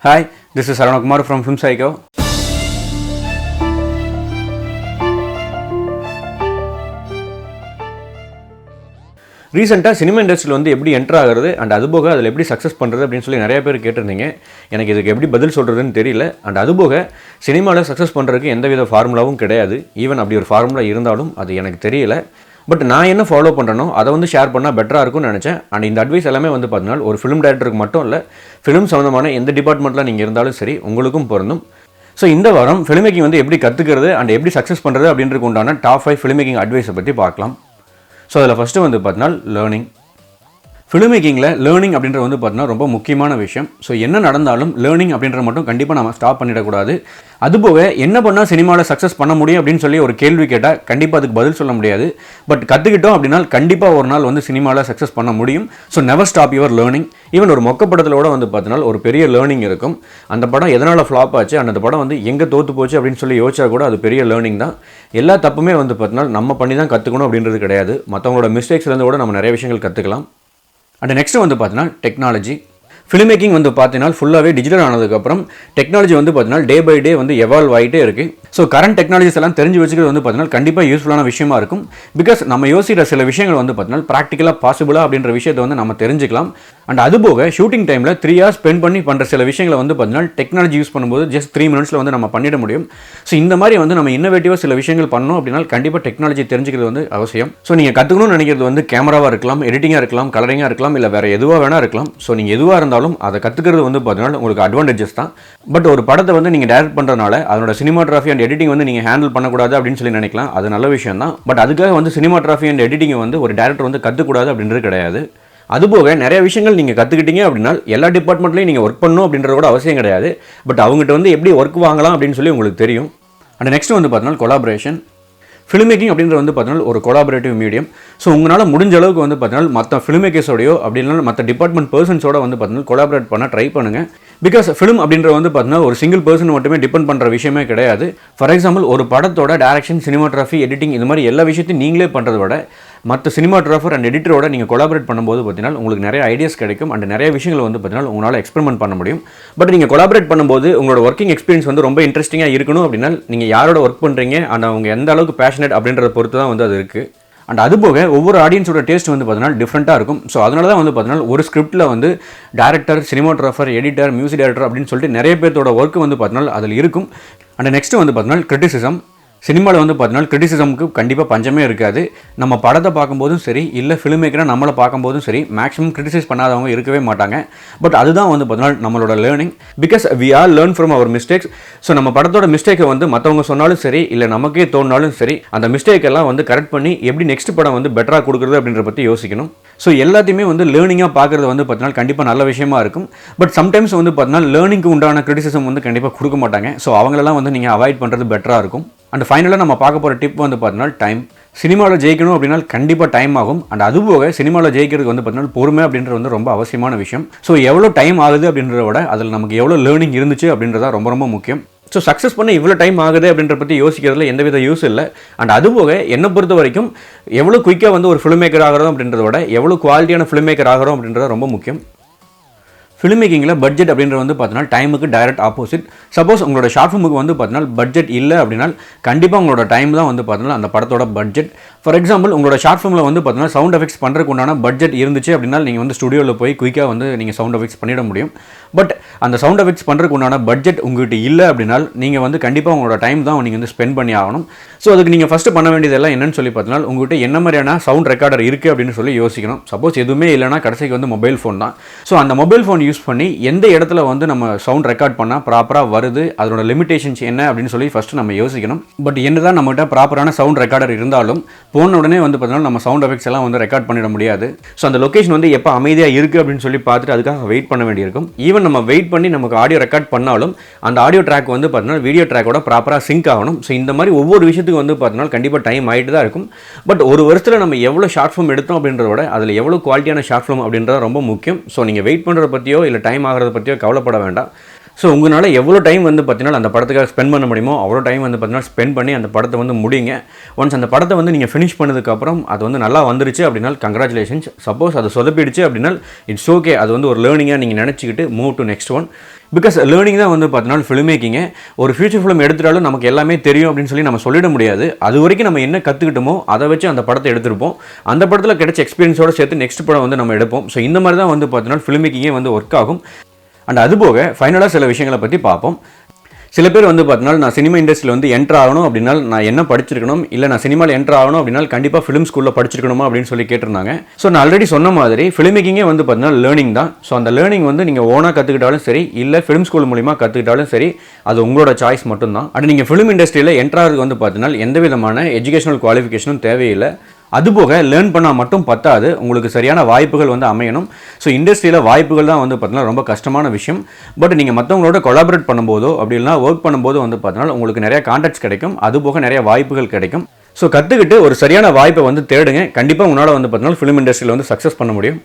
Hi, this is Arun Kumar from Film Psycho. ரீசெண்டாக cinema இண்டஸ்ட்ரியில் வந்து எப்படி என்ட்ரு ஆகிறது அண்ட் அதுபோக அதில் எப்படி சக்ஸஸ் பண்ணுறது அப்படின்னு சொல்லி நிறைய பேர் கேட்டிருந்தீங்க. எனக்கு இதுக்கு எப்படி பதில் சொல்கிறதுன்னு தெரியல. அண்ட் அதுபோக சினிமாவில் சக்ஸஸ் பண்ணுறதுக்கு எந்தவித ஃபார்முலாவும் கிடையாது. ஈவன் அப்படி ஒரு ஃபார்முலா இருந்தாலும் அது எனக்கு தெரியல. பட் நான் என்ன ஃபாலோ பண்ணுறனோ அதை வந்து ஷேர் பண்ணால் பெட்டராக இருக்கும்னு நினச்சேன். அண்ட் இந்த அட்வைஸ் எல்லாமே வந்து பார்த்தீங்கன்னா ஒரு ஃபிலிம் டைரக்டருக்கு மட்டும் இல்லை, ஃபிலிம் சம்மந்தமான எந்த டிபார்ட்மெண்ட்டில் நீங்கள் இருந்தாலும் சரி உங்களுக்கும் பொருந்தும். ஸோ இந்த வாரம் ஃபிலிம் மேக்கிங் வந்து எப்படி கற்றுக்கிறது அண்ட் எப்படி சக்ஸஸ் பண்ணுறது அப்படின்றதுக்கு உண்டான டாப் 5 ஃபிலிம் மேக்கிங் அட்வைஸை பற்றி பார்க்கலாம். ஸோ அதில் ஃபஸ்ட்டு வந்து பார்த்தீங்கன்னா லேர்னிங். ஃபிலிம் மேக்கிங்கில் லேர்னிங் அப்படின்றது வந்து பார்த்தீங்கன்னா ரொம்ப முக்கியமான விஷயம். ஸோ என்ன நடந்தாலும் லேர்னிங் அப்படின்றது மட்டும் கண்டிப்பாக நம்ம ஸ்டாப் பண்ணிடக்கூடாது. அதுபோக என்ன பண்ணால் சினிமாவில் சக்ஸஸ் பண்ண முடியும் அப்படின்னு சொல்லி ஒரு கேள்வி கேட்டால் கண்டிப்பாக அதுக்கு பதில் சொல்ல முடியாது. பட் கற்றுக்கிட்டோம் அப்படின்னா கண்டிப்பாக ஒரு நாள் வந்து சினிமாவில் சக்ஸஸ் பண்ண முடியும். So never stop your learning. Even ஒரு மொக்க படத்திலோட வந்து பார்த்தீங்கன்னா ஒரு பெரிய லேர்னிங் இருக்கும். அந்த படம் எதனால் ஃப்ளாப் ஆச்சு, அந்த படம் வந்து எங்கே தோற்று போச்சு அப்படின்னு சொல்லி யோசிச்சா கூட அது பெரிய லேர்னிங் தான். எல்லா தப்புமே வந்து பார்த்தீங்கன்னா நம்ம பண்ணி தான் கற்றுக்கணும் அப்படின்றது கிடையாது. மற்றவங்களோட மிஸ்டேக்ஸ்லேருந்து கூட நம்ம நிறைய விஷயங்கள் கற்றுக்கலாம். அண்ட் நெக்ஸ்ட் வந்து பார்த்தீங்கன்னா டெக்னாலஜி. ஃபிலிம் மேக்கிங் வந்து பார்த்தீங்கன்னா ஃபுல்லாகவே டிஜிட்டல் ஆனதுக்கப்புறம் டெக்னாலஜி வந்து பார்த்தீங்கன்னா டே பை டே வந்து எவால்வ் ஆகிட்டே இருக்குது. ஸோ கரண்ட் டெக்னாலஜிஸ் எல்லாம் தெரிஞ்சு வச்சுக்கிறது வந்து பார்த்தீங்கன்னா கண்டிப்பாக யூஸ்ஃபுல்லான விஷயமா இருக்கும். பிகாஸ் நம்ம யோசிக்கிற சில விஷயங்கள் வந்து பார்த்தீங்கன்னா ப்ராக்டிக்கலாக பாசிபிளாக அப்படின்ற விஷயத்தை வந்து நம்ம தெரிஞ்சுக்கலாம். அண்ட் அதுபோக ஷூட்டிங் டைமில் 3 hours ஸ்பெண்ட் பண்ணி பண்ணுற சில விஷயங்களை வந்து பார்த்தீங்கன்னா டெக்னாலஜி யூஸ் பண்ணும்போது ஜஸ்ட் 3 minutes வந்து நம்ம பண்ணிட முடியும். ஸோ இந்த மாதிரி வந்து நம்ம இன்னோவேட்டிவாக சில விஷயங்கள் பண்ணோம் அப்படின்னா கண்டிப்பாக டெக்னாலஜி தெரிஞ்சுக்கிறது வந்து அவசியம். ஸோ நீங்கள் கற்றுக்கணும்னு நினைக்கிறது வந்து கேமராவாக இருக்கலாம், எடிட்டிங்காக இருக்கலாம், கலரிங்காக இருக்கலாம், இல்லை வேறு எதுவாக வேணா இருக்கலாம். ஸோ நீங்கள் எதுவாக இருந்தாலும் அதை கற்றுக்கிறது வந்து பார்த்தீங்கன்னா உங்களுக்கு அட்வான்டேஜஸ் தான். பட் ஒரு படத்தை வந்து நீங்கள் டைரக்ட் பண்ணுறதுனால அதனோட சினிமாட்ராஃபி அண்ட் எடிட்டிங் வந்து நீங்கள் ஹேண்டில் பண்ணக்கூடாது அப்படின்னு சொல்லி நினைக்கலாம். அது நல்ல விஷயம் தான். பட் அதுக்காக வந்து சினிமாட்ராஃபி அண்ட் எடிட்டிங்கை வந்து ஒரு டேரக்டர் வந்து கற்றுக்கூடாது அப்படின்றது கிடையாது. அதுபோக நிறைய விஷயங்கள் நீங்கள் கற்றுக்கிட்டீங்க அப்படின்னா எல்லா டிபார்ட்மெண்ட்லையும் நீங்கள் ஒர்க் பண்ணணும் அப்படின்றது கூட அவசியம் கிடையாது. பட் அவங்ககிட்ட வந்து எப்படி ஒர்க் வாங்கலாம் அப்படின்னு சொல்லி உங்களுக்கு தெரியும். அண்ட் நெக்ஸ்ட் வந்து பார்த்தீங்கன்னா கொலாபரேஷன். ஃபிலிம் மேக்கிங் அப்படின்றது வந்து பார்த்தீங்கன்னா ஒரு கொலாபரேட்டிவ் மீடியம். ஸோ உங்களால் முடிஞ்ச அளவுக்கு வந்து பார்த்தீங்கன்னா மற்ற ஃபிலிம் மேக்கர்ஸோடையோ அப்படின்னா மற்ற டிபார்ட்மெண்ட் பர்சன்ஸோட வந்து பார்த்தீங்கன்னா கொலாபரேட் பண்ண ட்ரை பண்ணுங்கள். பிகாஸ் ஃபிலிம் அப்படின்றது வந்து பார்த்தீங்கன்னா ஒரு சிங்கிள் பர்சன் மட்டுமே டிபெண்ட் பண்ணுற விஷயமே கிடையாது. ஃபார் எக்ஸாம்பிள் ஒரு படத்தோட டேரக்ஷன், சினிமாட்ராஃபி, எடிட்டிங் இந்த மாதிரி எல்லா விஷயத்தையும் நீங்களே பண்ணுறத விட மற்ற சினிமாட்ராஃபர் அண்ட் எடிட்டரோட நீங்கள் கொலாபரேட் பண்ணும்போது பார்த்தீங்கன்னா உங்களுக்கு நிறைய ஐடியாஸ் கிடைக்கும் அண்ட் நிறைய விஷயங்கள் வந்து பார்த்தீங்கன்னா உங்களால் எக்ஸ்பெரிமெண்ட் பண்ண முடியும். பட் நீங்கள் கொலாபரேட் பண்ணும்போது உங்களோட ஒர்க்கிங் எக்ஸ்பீரியன்ஸ் வந்து ரொம்ப இன்ட்ரெஸ்டிங்காக இருக்கணும் அப்படின்னா நீங்கள் யாரோட ஒர்க் பண்ணுறீங்க அண்ட் அவங்க எந்த அளவுக்கு பேஷனேட் அப்படின்றத பொறுத்து தான் வந்து அது இருக்குது. அண்ட் அதுபோக ஒவ்வொரு ஆடியன்ஸோட டேஸ்ட் வந்து பார்த்தீங்கன்னா டிஃப்ரெண்ட்டாக இருக்கும். ஸோ அதனால தான் வந்து பார்த்தீங்கன்னா ஒரு ஸ்கிரிப்ட்டில் வந்து டேரக்டர், சினிமாட்ராஃபர், எடிட்டர், மியூசிக் டைரக்டர் அப்படின்னு சொல்லிட்டு நிறைய பேர்த்தோட ஒர்க்கு வந்து பார்த்தீங்கன்னா அதில் இருக்கும். அண்ட் நெக்ஸ்ட் வந்து பார்த்தீங்கன்னா கிரிட்டிசிசம். சினிமாவில் வந்து பார்த்தீங்கன்னா கிரிட்டிசிசமுக்கு கண்டிப்பாக பஞ்சமே இருக்காது. நம்ம படத்தை பார்க்கும்போதும் சரி, இல்லை ஃபிலிம் மேக்கரை நம்மளை பார்க்கும்போதும் சரி, மேக்ஸிமம் கிரிட்டிசைஸ் பண்ணாதவங்க இருக்கவே மாட்டாங்க. பட் அதுதான் வந்து பார்த்தீங்கன்னா நம்மளோட learning. Because we are learn from our mistakes. So நம்ம படத்தோட மிஸ்டேக்கை வந்து மற்றவங்க சொன்னாலும் சரி, இல்லை நமக்கே தோணினாலும் சரி, அந்த மிஸ்டேக்கெல்லாம் வந்து கரெக்ட் பண்ணி எப்படி நெக்ஸ்ட் படம் வந்து பெட்டராக கொடுக்குறது அப்படின்ற பற்றி யோசிக்கணும். ஸோ எல்லாத்தையுமே வந்து லேர்னிங்காக பார்க்குறது வந்து பார்த்தீங்கன்னா கண்டிப்பாக நல்ல விஷயமா இருக்கும். பட் சம்டைம்ஸ் வந்து பார்த்தீங்கன்னா லேர்னிங்க்கு உண்டான கிரிட்டிசிசம் வந்து கண்டிப்பாக கொடுக்க மாட்டாங்க. ஸோ அவங்களெல்லாம் வந்து நீங்கள் அவாய்ட் பண்ணுறது பெட்டராக இருக்கும். அண்ட் ஃபைனலாக நம்ம பார்க்க போகிற டிப் வந்து பார்த்தீங்கன்னா டைம். சினிமாவில் ஜெயிக்கணும் அப்படின்னா கண்டிப்பாக டைம் ஆகும். அண்ட் அதுபோக சினிமாவில் ஜெயிக்கிறதுக்கு வந்து பார்த்தீங்கன்னா பொறுமை அப்படின்றது வந்து ரொம்ப அவசியமான விஷயம். ஸோ எவ்வளோ டைம் ஆகுது அப்படின்றத விட அதில் நமக்கு எவ்வளோ லேர்னிங் இருந்துச்சு அப்படின்றத ரொம்ப ரொம்ப முக்கியம். ஸோ சக்ஸஸ் பண்ண இவ்வளோ டைம் ஆகுது அப்படின்ற பற்றி யோசிக்கிறதுல எந்தவித யூஸ் இல்லை. அண்ட் அதுபோக என்னை பொறுத்த வரைக்கும் எவ்வளோ குயிக்காக வந்து ஒரு ஃபிலிம் மேக்கர் ஆகிறோம் அப்படின்றத விட எவ்வளோ குவாலிட்டியான ஃபிலிம் மேக்கர் ஆகிறோம் அப்படின்றது ரொம்ப முக்கியம். ஃபிலிம் மேக்கிங்கில் பட்ஜெட் அப்படின்றது வந்து பார்த்தீங்கன்னா டைமுக்கு டைரக்ட் ஆப்போசிட். சப்போஸ் உங்களோட ஷார்ட் ஃபிலிமுக்கு வந்து பார்த்தீங்கன்னா பட்ஜெட் இல்லை அப்படின்னா கண்டிப்பாக உங்களோட டைம் தான் வந்து பார்த்தீங்கன்னா அந்த படத்தோட பட்ஜெட். ஃபார் எக்ஸாம்பிள் உங்களோட ஷார்ட் ஃபிலிமில் வந்து பார்த்தீங்கன்னா சவுண்ட் எஃபெக்ட்ஸ் பண்ணுறதுக்கு உண்டான பட்ஜெட் இருந்துச்சு அப்படின்னா நீங்கள் வந்து ஸ்டுடியோவில் போய் குயிக்காக வந்து நீங்கள் சவுண்ட் எஃபெக்ட்ஸ் பண்ணிட முடியும். பட் அந்த சவுண்ட் எஃபெக்ட்ஸ் பண்ணுறதுக்கு உண்டான பட்ஜெட் உங்கள்கிட்ட இல்லை அப்படின்னா நீங்கள் வந்து கண்டிப்பாக உங்களோட டைம் தான் நீங்கள் வந்து ஸ்பெண்ட் பண்ணி ஆகணும். ஸோ அதுக்கு நீங்கள் ஃபஸ்ட்டு பண்ண வேண்டியதெல்லாம் என்னன்னு சொல்லி பார்த்தீங்கன்னா உங்கள்கிட்ட என்ன மாதிரியான சவுண்ட் ரெக்கார்டர் இருக்குது அப்படின்னு சொல்லி யோசிக்கணும். சப்போஸ் எதுவுமே இல்லைனா கடைசிக்கு வந்து மொபைல் ஃபோன் தான். ஸோ அந்த மொபைல் ஃபோன் யூஸ் பண்ணி எந்த இடத்துல வந்து நம்ம சவுண்ட் ரெக்கார்ட் பண்ணால் ப்ராப்பராக வருது, அதோட லிமிடேஷன்ஸ் என்ன அப்படின்னு சொல்லி ஃபஸ்ட்டு நம்ம யோசிக்கணும். பட் என்னதான் நம்மகிட்ட ப்ராப்பரான சவுண்ட் ரெக்கார்டர் இருந்தாலும் போன உடனே வந்து பார்த்தீங்கன்னா நம்ம சவுண்ட் எஃபெக்ட்ஸ் எல்லாம் வந்து ரெக்கார்ட் பண்ணிட முடியாது. ஸோ அந்த லொக்கேஷன் வந்து எப்போ அமைதியாக இருக்குது அப்படின்னு சொல்லி பார்த்துட்டு அதுக்காக வெயிட் பண்ண வேண்டியிருக்கும். ஈவன் நம்ம வெயிட் பண்ணி நமக்கு ஆடியோ ரெக்கார்ட் பண்ணாலும் அந்த ஆடியோ ட்ராக் வந்து பார்த்தீங்கன்னா வீடியோ ட்ராக்கோட ப்ராப்பராக சிங்க் ஆகணும். ஸோ இந்த மாதிரி ஒவ்வொரு விஷயத்துக்கு வந்து பார்த்தீங்கன்னா கண்டிப்பாக டைம் ஆகிட்டு தான் இருக்கும். பட் ஒரு வருஷத்தில் நம்ம எவ்வளோ ஷார்ட் ஃபிலிம் எடுத்தோம் அப்படின்றத விட அதில் எவ்வளோ குவாலிட்டியான ஷார்ட் ஃபிலிம் அப்படின்றத ரொம்ப முக்கியம். ஸோ நீங்கள் வெயிட் பண்ணுறத பற்றியோ இல்லை டைம் ஆகிறத பற்றியோ கவலைப்பட வேண்டாம். ஸோ உங்களால் எவ்வளோ டைம் வந்து பார்த்தீங்கன்னா அந்த படத்துக்காக ஸ்பெண்ட் பண்ண முடியுமோ அவ்வளோ டைம் வந்து பார்த்தீங்கன்னா ஸ்பெண்ட் பண்ணி அந்த படத்தை வந்து முடிங்க. ஒன்ஸ் அந்த படத்தை வந்து நீங்கள் ஃபினிஷ் பண்ணதுக்கப்புறம் அது வந்து நல்லா வந்துருச்சு அப்படின்னா கங்க்ராச்சுலேஷன்ஸ். சப்போஸ் அது சொதப்பிடுச்சு அப்படின்னா இட்ஸ் ஓகே. அது வந்து ஒரு லேர்னிங்காக நீங்கள் நினச்சிக்கிட்டு move to next one. Because learning தான் வந்து பார்த்தீங்கன்னா ஃபிலிம் மேக்கிங்க. ஒரு ஃபியூச்சர் ஃபிலிம் எடுத்துட்டாலும் நமக்கு எல்லாமே தெரியும் அப்படின்னு சொல்லி நம்ம சொல்லிட முடியாது. அது வரைக்கும் நம்ம என்ன கற்றுக்கிட்டோமோ அதை வச்சு அந்த படத்தை எடுத்திருப்போம். அந்த படத்தில் கிடைச்ச எக்ஸ்பீரியன்ஸோடு சேர்த்து நெக்ஸ்ட் படம் வந்து நம்ம எடுப்போம். ஸோ இந்த மாதிரி தான் வந்து பார்த்தீங்கன்னா ஃபிலிம் மேக்கிங்கே வந்து ஒர்க் ஆகும். அண்ட் அதுபோக ஃபைனலாக சில விஷயங்களை பற்றி பார்ப்போம். சில பேர் வந்து பார்த்தீங்கன்னா நான் சினிமா இண்டஸ்ட்ரியில் வந்து என்ட்ரு ஆகணும் அப்படின்னா நான் என்ன படிச்சிருக்கணும், இல்லை நான் சினிமாவில் என்ட்ரு ஆகணும் அப்படின்னா கண்டிப்பாக ஃபிலிம் ஸ்கூலில் படிச்சிருக்கணுமா அப்படின்னு சொல்லி கேட்டிருந்தாங்க. ஸோ நான் ஆல்ரெடி சொன்ன மாதிரி ஃபிலிம் மேக்கிங்கே வந்து பார்த்தீங்கன்னா லேர்னிங் தான். ஸோ அந்த லேர்னிங் வந்து நீங்கள் ஓனாக கற்றுக்கிட்டாலும் சரி, இல்லை ஃபிலிம் ஸ்கூல் மூலிமா கற்றுக்கிட்டாலும் சரி, அது உங்களோட சாய்ஸ் மட்டும்தான். அண்ட் நீங்கள் ஃபிலிம் இண்டஸ்ட்ரியில் என்ட்ரு ஆகிறதுக்கு வந்து பார்த்தீங்கன்னா எந்த விதமான எஜுகேஷனல் குவாலிஃபிகேஷனும் தேவையில்லை. அதுபோக லேர்ன் பண்ணால் மட்டும் பத்தாது, உங்களுக்கு சரியான வாய்ப்புகள் வந்து அமையணும். ஸோ இண்டஸ்ட்ரியில் வாய்ப்புகள் தான் வந்து பார்த்தீங்கன்னா ரொம்ப கஷ்டமான விஷயம். பட் நீங்கள் மற்றவங்களோட கொலாபரேட் பண்ணும்போதோ அப்படி இல்லைனா ஒர்க் பண்ணும்போது வந்து பார்த்தீங்கன்னா உங்களுக்கு நிறைய கான்டாக்ட்ஸ் கிடைக்கும், அதுபோக நிறைய வாய்ப்புகள் கிடைக்கும். ஸோ கற்றுக்கிட்டு ஒரு சரியான வாய்ப்பை வந்து தேடுங்க. கண்டிப்பாக உங்களால் வந்து பார்த்தீங்கன்னா ஃபிலிம் இண்டஸ்ட்ரியில் வந்து சக்ஸஸ் பண்ண முடியும்.